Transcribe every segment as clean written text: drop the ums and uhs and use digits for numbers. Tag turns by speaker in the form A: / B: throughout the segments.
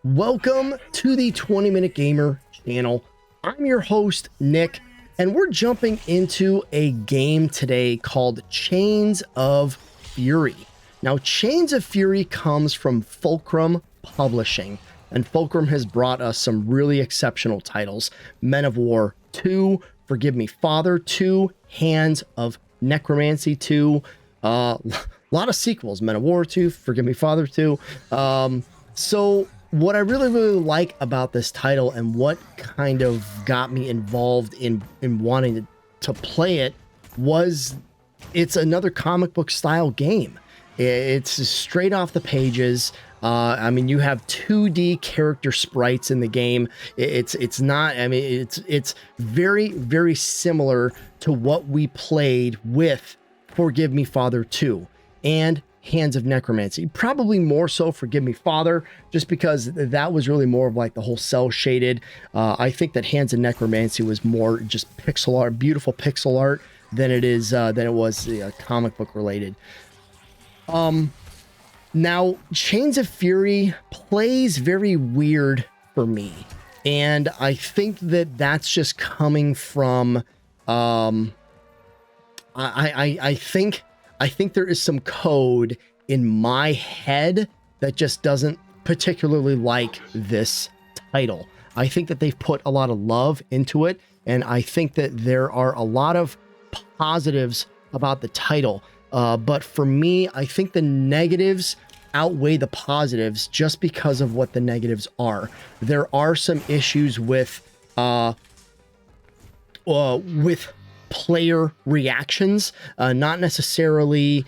A: Welcome to the 20-Minute Gamer channel. I'm your host, Nick, and we're jumping into a game today called Chains of Fury. Now, Chains of Fury comes from Fulcrum Publishing, and Fulcrum has brought us some really exceptional titles. Men of War 2, Forgive Me Father 2, Hands of Necromancy 2, a lot of sequels, Men of War 2, Forgive Me Father 2. So what I really like about this title and what kind of got me involved in wanting to play it was it's another comic book style game. It's straight off the pages. I mean, you have 2D character sprites in the game. It's not, I mean, it's very, very similar to what we played with Forgive Me Father 2 and Hands of Necromancy. Probably more so Forgive Me Father, just because that was really more of like the whole cell shaded. I think that Hands of Necromancy was more just pixel art, beautiful pixel art than it was comic book related. Now Chains of Fury plays very weird for me, and I think that that's just coming from I think there is some code in my head that just doesn't particularly like this title. I think that they've put a lot of love into it, and I think that there are a lot of positives about the title. But for me, I think the negatives outweigh the positives just because of what the negatives are. There are some issues with player reactions, not necessarily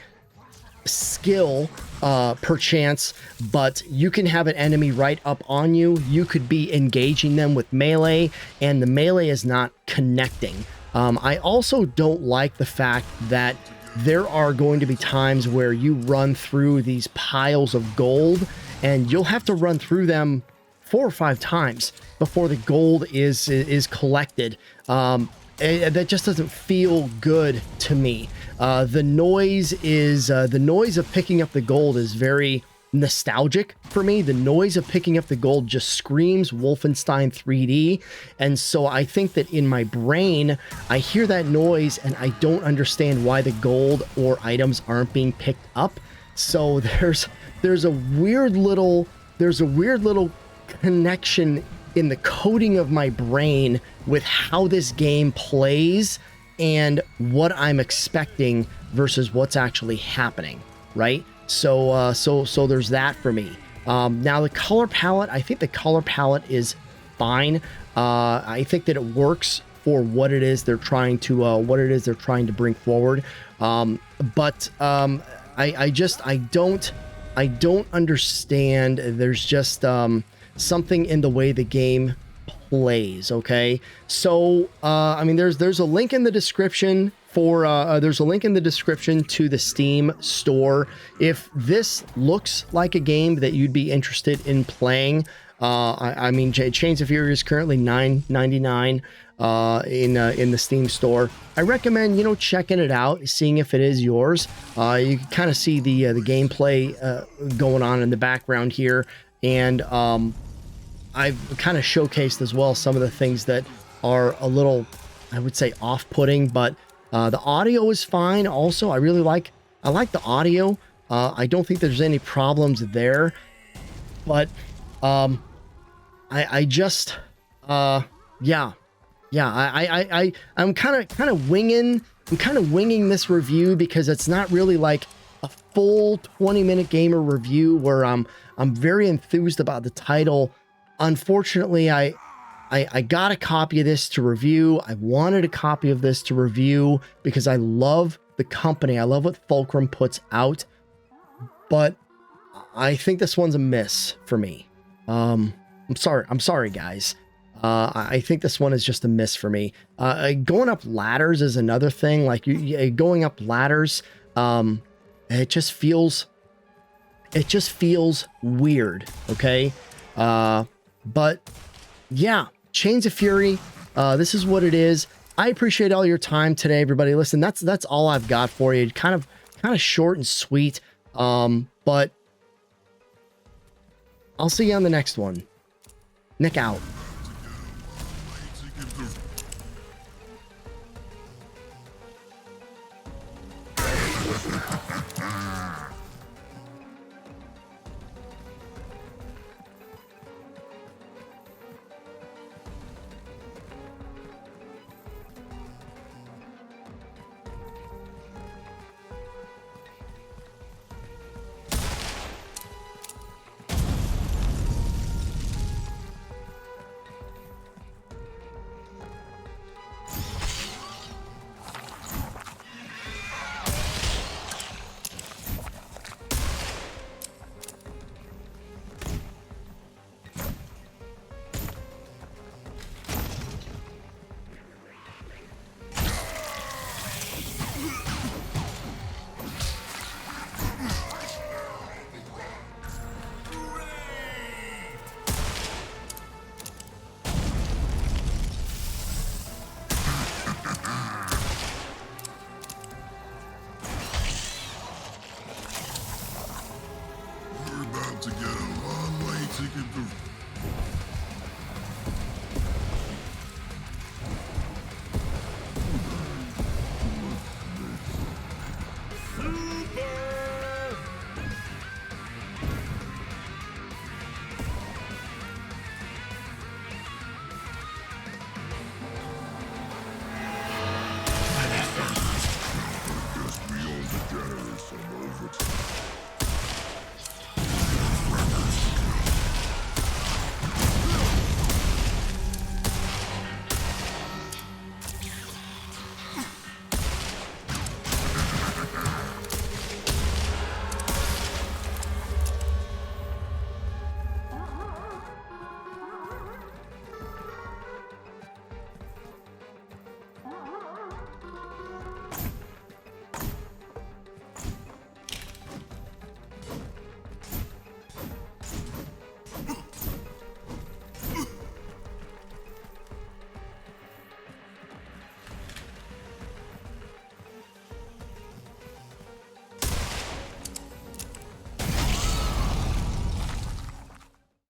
A: skill perchance, but you can have an enemy right up on you. You could be engaging them with melee, and the melee is not connecting. I also don't like the fact that there are going to be times where you run through these piles of gold, and you'll have to run through them 4 or 5 times before the gold is collected. That just doesn't feel good to me. The noise of picking up the gold is very nostalgic for me. The noise of picking up the gold just screams Wolfenstein 3D. And so I think that in my brain, I hear that noise and I don't understand why the gold or items aren't being picked up. So there's a weird little connection in the coding of my brain with how this game plays and what I'm expecting versus what's actually happening, right? So there's that for me. Now the color palette, I think the color palette is fine. I think that it works for what it is they're trying to bring forward. But I don't understand. There's just something in the way the game plays. Okay, so I mean, there's a link in the description for there's a link in the description to the Steam store. If this looks like a game that you'd be interested in playing, I mean, Chains of Fury is currently $9.99 in the Steam store. I recommend checking it out, seeing if it is yours. You can kind of see the gameplay going on in the background here, and I've kind of showcased as well some of the things that are a little, I would say, off-putting, but the audio is fine. Also, I like the audio. I don't think there's any problems there, but I'm kind of winging this review because it's not really like a full 20-minute gamer review where I'm very enthused about the title. Unfortunately, I got a copy of this to review. I wanted a copy of this to review because I love the company. I love what Fulcrum puts out, but I think this one's a miss for me. I'm sorry, guys. I think this one is just a miss for me. Going up ladders is another thing. Like going up ladders, it just feels weird. Okay. But yeah, Chains of Fury, this is what it is. I appreciate all your time today, everybody. Listen, that's all I've got for you. Kind of short and sweet. But I'll see you on the next one. Nick out.